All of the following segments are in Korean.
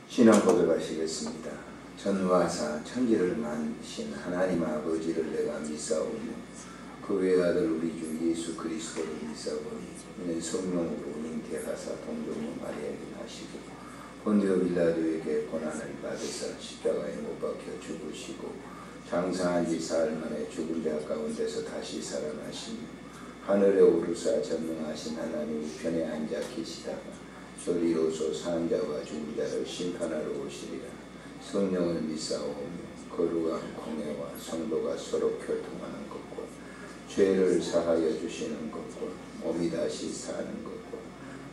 신앙 고백하시겠습니다. 전화사 천지를 만드신 하나님 아버지를 내가 믿사오며 그 외아들 우리 주 예수 그리스도를 믿사오니 이는 성령으로 잉태하사 동정녀 마리아에게 나시고 본디오 빌라도에게 고난을 받으사 십자가에 못 박혀 죽으시고 장사한 지 사흘 만에 죽은 자 가운데서 다시 살아나시며 하늘에 오르사 전능하신 하나님 우편에 앉아 계시다가 저리로서 산 자와 죽은 자를 심판하러 오시리라. 성령을 믿사오며 거룩한 공회와 성도가 서로 교통하는 것과 죄를 사하여 주시는 것과 몸이 다시 사는 것과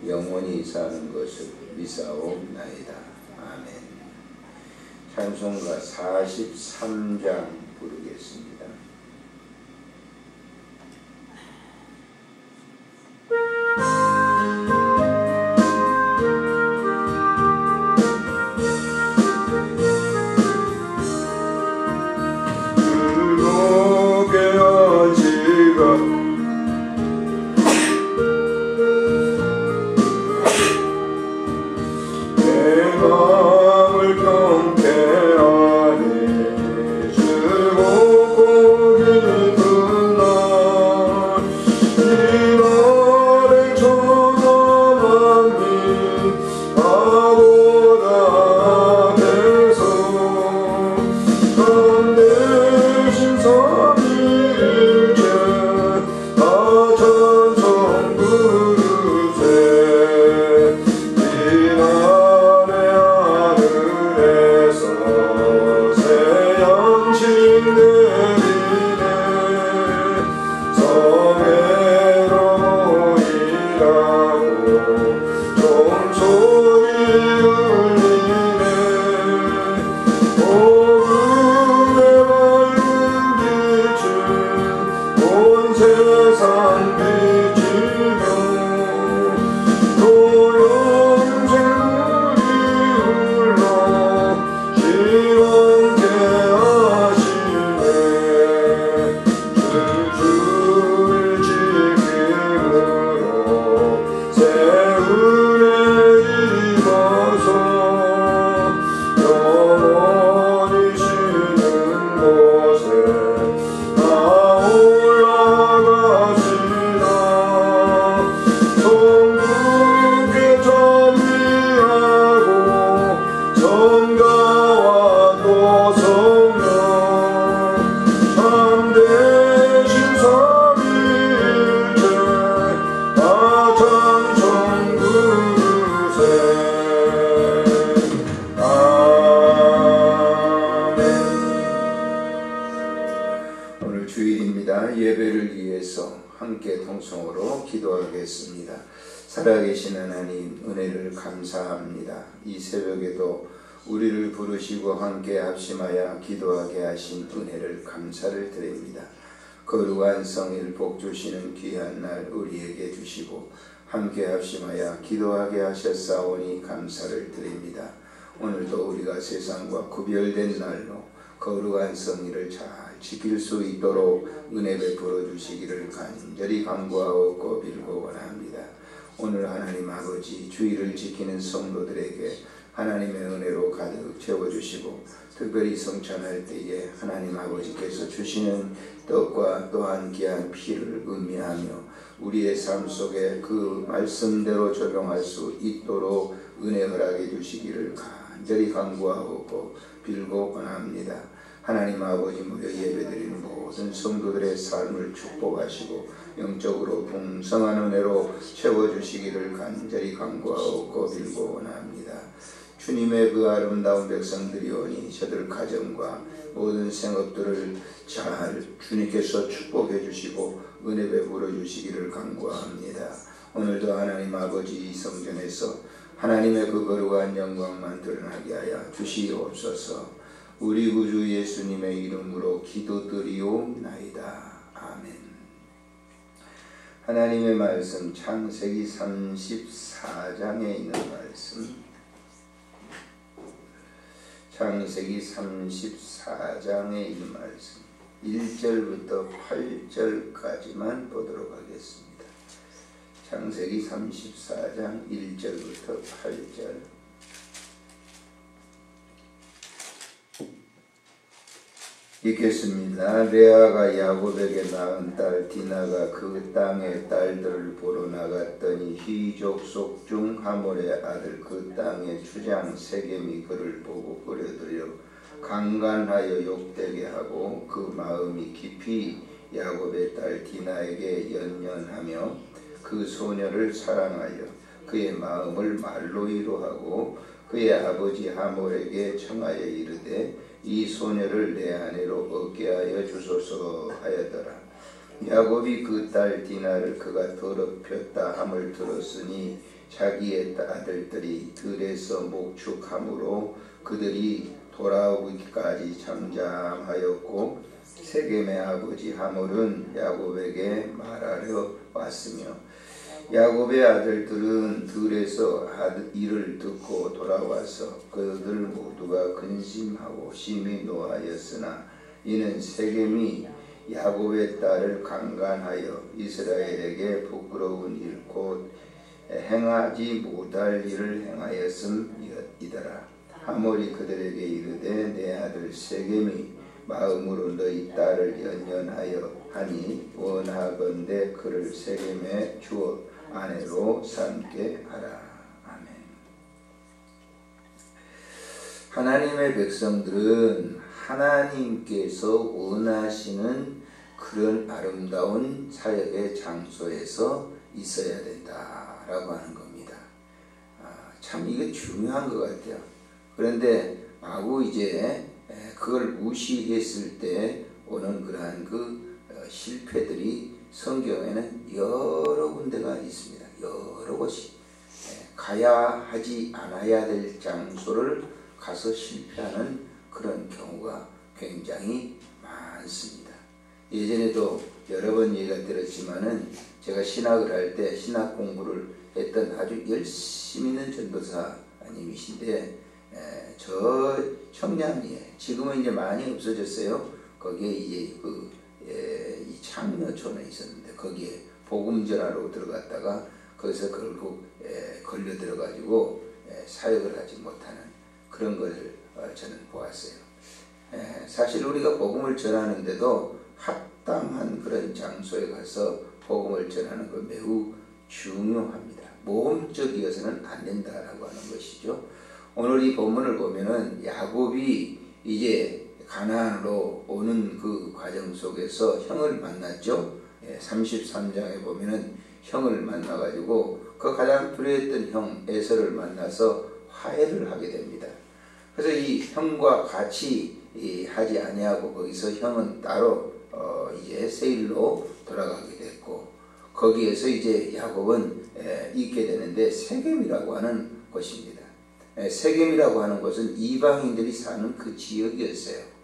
영원히 사는 것을 믿사옵나이다. 아멘. 찬송가 43장 부르겠습니다. 예배를 위해서 함께 통성으로 기도하겠습니다. 살아계신 하나님 은혜를 감사합니다. 이 새벽에도 우리를 부르시고 함께 합심하여 기도하게 하신 은혜를 감사를 드립니다. 거룩한 성일 복 주시는 귀한 날 우리에게 주시고 함께 합심하여 기도하게 하셨사오니 감사를 드립니다. 오늘도 우리가 세상과 구별된 날로 거룩한 성일을 잘 지킬 수 있도록 은혜 베풀어 주시기를 간절히 간구하고 빌고 원합니다. 오늘 하나님 아버지 주일을 지키는 성도들에게 하나님의 은혜로 가득 채워주시고 특별히 성찬할 때에 하나님 아버지께서 주시는 떡과 또한 귀한 피를 의미하며 우리의 삶 속에 그 말씀대로 적용할 수 있도록 은혜 허락해 주시기를 간절히 간구하고 빌고 원합니다. 하나님 아버지 무려 예배드리는 모든 성도들의 삶을 축복하시고 영적으로 풍성한 은혜로 채워주시기를 간절히 간구하고 빌고 원합니다. 주님의 그 아름다운 백성들이 오니 저들 가정과 모든 생업들을 잘 주님께서 축복해 주시고 은혜 베풀어 주시기를 간구합니다. 오늘도 하나님 아버지 이 성전에서 하나님의 그 거룩한 영광만 드러나게 하여 주시옵소서. 우리 구주 예수님의 이름으로 기도드리옵나이다. 아멘. 하나님의 말씀 창세기 34장에 있는 말씀, 창세기 34장에 있는 말씀 1절부터 8절까지만 보도록 하겠습니다. 창세기 34장 1절부터 8절. 읽겠습니다. 레아가 야곱에게 낳은 딸 디나가 그 땅의 딸들을 보러 나갔더니 히 족속 중 하몰의 아들 그 땅의 주장 세겜이 그를 보고 끌어들여 강간하여 욕되게 하고 그 마음이 깊이 야곱의 딸 디나에게 연연하며 그 소녀를 사랑하여 그의 마음을 말로 위로하고 그의 아버지 하몰에게 청하여 이르되 이 소녀를 내 아내로 얻게 하여 주소서 하였더라. 야곱이 그 딸 디나를 그가 더럽혔다 함을 들었으니 자기의 아들들이 들에서 목축함으로 그들이 돌아오기까지 잠잠하였고 세겜의 아버지 하몰은 야곱에게 말하려 왔으며 야곱의 아들들은 들에서 이를 듣고 돌아와서 그들 모두가 근심하고 심히 노하였으나 이는 세겜이 야곱의 딸을 강간하여 이스라엘에게 부끄러운 일 곧 행하지 못할 일을 행하였음이더라. 하몰이 그들에게 이르되 내 아들 세겜이 마음으로 너희 딸을 연연하여 하니 원하건대 그를 세겜에 주어 아내로 삼게 하라. 아멘. 하나님의 백성들은 하나님께서 원하시는 그런 아름다운 사역의 장소에서 있어야 된다라고 하는 겁니다. 참 이게 중요한 것 같아요. 그런데 마구 이제 그걸 무시했을 때 오는 그러한 실패들이 성경에는 여러 군데가 있습니다. 여러 곳이 가야 하지 않아야 될 장소를 가서 실패하는 그런 경우가 굉장히 많습니다. 예전에도 여러 번 얘기가 들었지만은 제가 신학을 할 때 신학 공부를 했던 아주 열심히 있는 전도사님이신데 저 청량리에 지금은 이제 많이 없어졌어요. 거기에 이제 이 창녀촌에 있었는데 거기에 복음 전하러 들어갔다가 거기서 결국 걸려 들어가지고 사역을 하지 못하는 그런 것을 저는 보았어요. 사실 우리가 복음을 전하는데도 합당한 그런 장소에 가서 복음을 전하는 건 매우 중요합니다. 모험적이어서는 안 된다라고 하는 것이죠. 오늘 이 본문을 보면은 야곱이 이제 가나안으로 오는 그 과정 속에서 형을 만났죠. 33장에 보면은 형을 만나가지고 그 가장 불의했던 형 에서를 만나서 화해를 하게 됩니다. 그래서 이 형과 같이 하지 아니하고 거기서 형은 따로 이제 세일로 돌아가게 됐고 거기에서 이제 야곱은 있게 되는데 세겜이라고 하는 곳입니다. 세겜이라고 하는 곳은 이방인들이 사는 그 지역이었어요.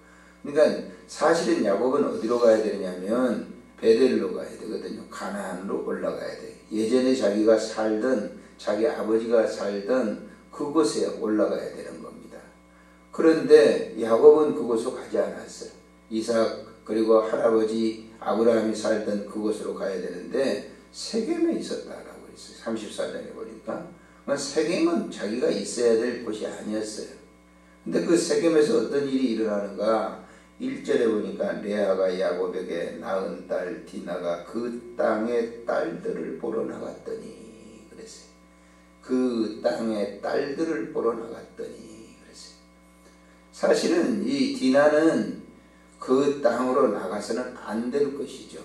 그러니까 사실은 야곱은 어디로 가야 되냐면 베델로 가야 되거든요. 가나안으로 올라가야 돼요. 예전에 자기가 살던 자기 아버지가 살던 그곳에 올라가야 되는 겁니다. 그런데 야곱은 그곳으로 가지 않았어요. 이삭 그리고 할아버지 아브라함이 살던 그곳으로 가야 되는데 세겜에 있었다라고 했어요. 34장에 보니까 세겜은 자기가 있어야 될 곳이 아니었어요. 근데 그 세겜에서 어떤 일이 일어나는가 1절에 보니까 레아가 야곱에게 낳은 딸 디나가 그 땅의 딸들을 보러 나갔더니 그랬어요. 그 땅의 딸들을 보러 나갔더니 그랬어요. 사실은 이 디나는 그 땅으로 나가서는 안 될 것이죠.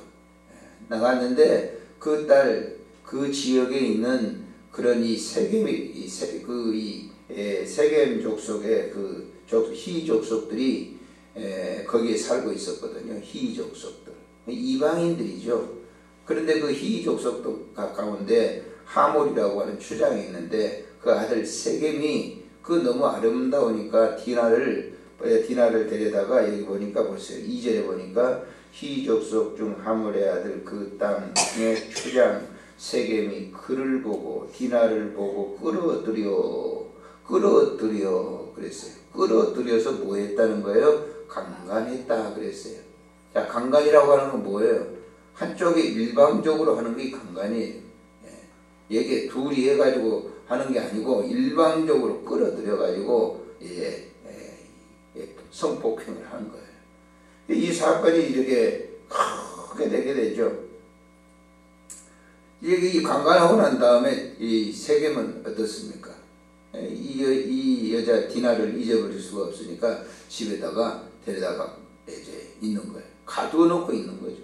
나갔는데 그 딸, 그 지역에 있는 그런 이 세겜이 세겜 족속의 히 족속들이 거기에 살고 있었거든요. 히 족속들, 이방인들이죠. 그런데 그 히 족속 가운데 하몰이라고 하는 추장이 있는데 그 아들 세겜이 너무 아름다우니까 디나를 데려다가 여기 보니까 보세요. 2절에 보니까 히 족속 중 하몰의 아들 그 땅의 추장 세겜이 그를 보고 디나를 보고 끌어들여 그랬어요. 끌어들여서 뭐 했다는 거예요? 강간했다 그랬어요. 자, 강간이라고 하는 건 뭐예요? 한쪽이 일방적으로 하는 게 강간이에요. 이게 둘이 해가지고 하는 게 아니고 일방적으로 끌어들여가지고 성폭행을 하는 거예요. 이 사건이 이렇게 크게 되게 되죠. 이 강간하고 난 다음에 이 세겜은 어떻습니까? 이 여자 디나를 잊어버릴 수가 없으니까 집에다가 데려다가 이제 있는 거예요. 가두어 놓고 있는 거죠.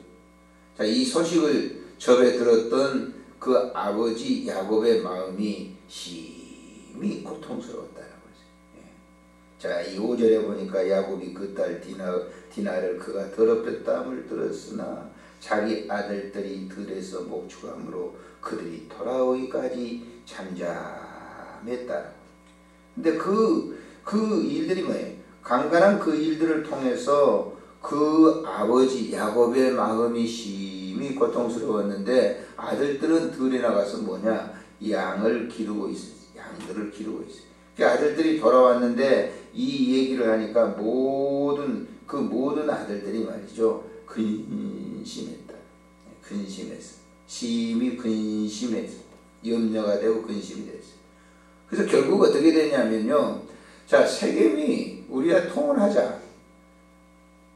자, 이 소식을 접해 들었던 그 아버지 야곱의 마음이 심히 고통스러웠다는 거죠. 자, 이 5절에 보니까 야곱이 그 딸 디나를 그가 더럽혔다함을 들었으나 자기 아들들이 들에서 목축함으로 그들이 돌아오기까지 잠잠했다. 근데 그 일들이 뭐예요? 강간한 그 일들을 통해서 그 아버지 야곱의 마음이 심히 고통스러웠는데 아들들은 들에 나가서 뭐냐? 양을 기르고 있어요. 양들을 기르고 있어요. 그 아들들이 돌아왔는데 이 얘기를 하니까 모든 아들들이 말이죠. 근심했다. 근심했어. 심히 근심했어. 염려가 되고 근심이 됐어요. 그래서 결국 어떻게 되냐면요. 자, 세겜이 우리가 통혼하자.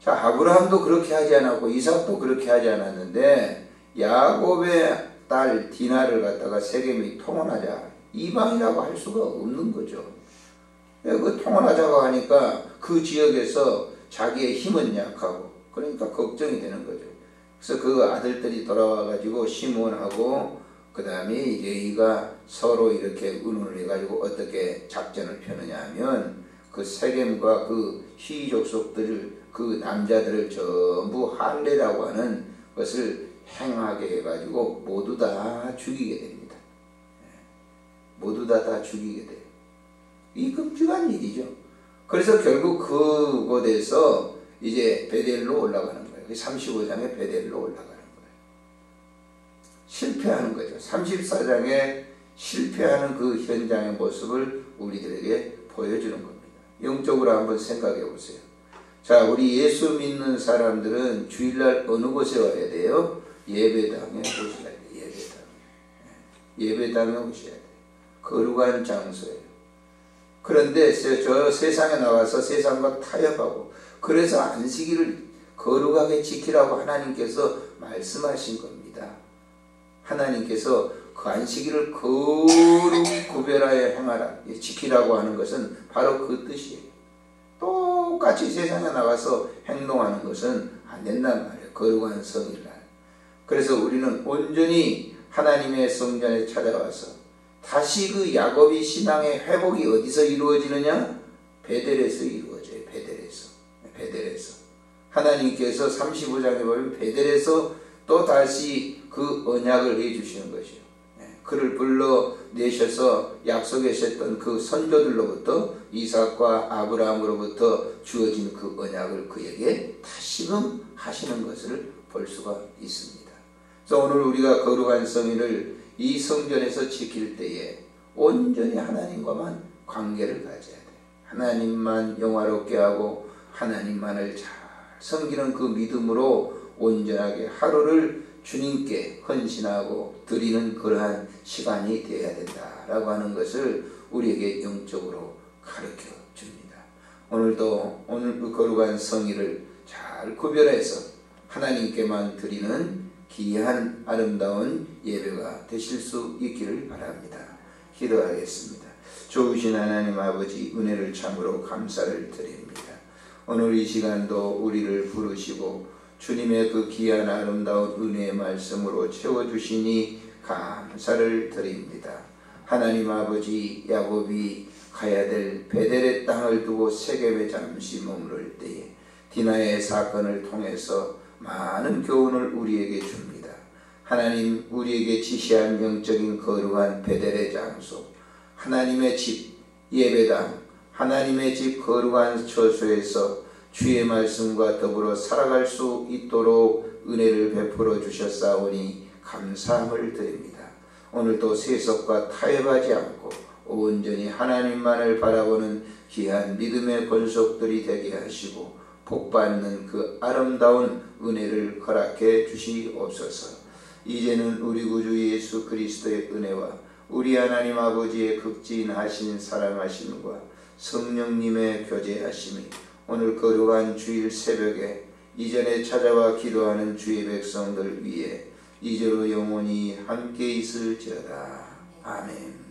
자, 아브라함도 그렇게 하지 않았고 이삭도 그렇게 하지 않았는데 야곱의 딸 디나를 갖다가 세겜이 통혼하자. 이방이라고 할 수가 없는 거죠. 그 통혼하자고 하니까 그 지역에서 자기의 힘은 약하고 그러니까 걱정이 되는 거죠. 그래서 그 아들들이 돌아와가지고 시몬하고 그 다음에 레위가 서로 이렇게 의논을 해가지고 어떻게 작전을 펴느냐 하면 그 세겜과 그 히위 족속들을 그 남자들을 전부 할례라고 하는 것을 행하게 해가지고 모두 다 죽이게 됩니다. 모두 다 죽이게 돼요. 이 끔찍한 일이죠. 그래서 결국 그곳에서 이제 베델로 올라가는 거예요. 35장에 베델로 올라가는 거예요. 실패하는 거죠. 34장에 실패하는 그 현장의 모습을 우리들에게 보여주는 겁니다. 영적으로 한번 생각해 보세요. 자, 우리 예수 믿는 사람들은 주일날 어느 곳에 와야 돼요? 예배당에 오셔야 돼요. 예배당에 오셔야 돼요. 거룩한 장소예요. 그런데 저 세상에 나와서 세상과 타협하고 그래서 안식일을 거룩하게 지키라고 하나님께서 말씀하신 겁니다. 하나님께서 그 안식일을 거룩히 구별하여 행하라, 지키라고 하는 것은 바로 그 뜻이에요. 똑같이 세상에 나가서 행동하는 것은 안 된단 말이에요. 거룩한 성일날. 그래서 우리는 온전히 하나님의 성전에 찾아와서 다시 그 야곱이 신앙의 회복이 어디서 이루어지느냐? 베델에서 이루어져요. 베델에서. 하나님께서 35장에 보면 베델에서 또 다시 그 언약을 해주시는 것이요. 그를 불러내셔서 약속하셨던 그 선조들로부터 이삭과 아브라함으로부터 주어진 그 언약을 그에게 다시금 하시는 것을 볼 수가 있습니다. 그래서 오늘 우리가 거룩한 성일을 이 성전에서 지킬 때에 온전히 하나님과만 관계를 가져야 돼. 하나님만 영화롭게 하고 하나님만을 잘 섬기는 그 믿음으로 온전하게 하루를 주님께 헌신하고 드리는 그러한 시간이 되어야 된다라고 하는 것을 우리에게 영적으로 가르쳐 줍니다. 오늘도 오늘 그 거룩한 성일을 잘 구별해서 하나님께만 드리는 귀한 아름다운 예배가 되실 수 있기를 바랍니다. 기도하겠습니다. 좋으신 하나님 아버지, 은혜를 참으로 감사를 드립니다. 오늘 이 시간도 우리를 부르시고 주님의 그 귀한 아름다운 은혜의 말씀으로 채워주시니 감사를 드립니다. 하나님 아버지, 야곱이 가야 될 베델의 땅을 두고 세겜에 잠시 머무를 때에 디나의 사건을 통해서 많은 교훈을 우리에게 줍니다. 하나님, 우리에게 지시한 영적인 거룩한 베델의 장소, 하나님의 집 예배당, 하나님의 집 거룩한 처소에서 주의 말씀과 더불어 살아갈 수 있도록 은혜를 베풀어 주셨사오니 감사함을 드립니다. 오늘도 세속과 타협하지 않고 온전히 하나님만을 바라보는 귀한 믿음의 권속들이 되게 하시고 복받는 그 아름다운 은혜를 허락해 주시옵소서. 이제는 우리 구주 예수 그리스도의 은혜와 우리 하나님 아버지의 극진하신 사랑하심과 성령님의 교제하심이 오늘 거룩한 주일 새벽에 이전에 찾아와 기도하는 주의 백성들 위에 이제로 영원히 함께 있을지어다. 아멘.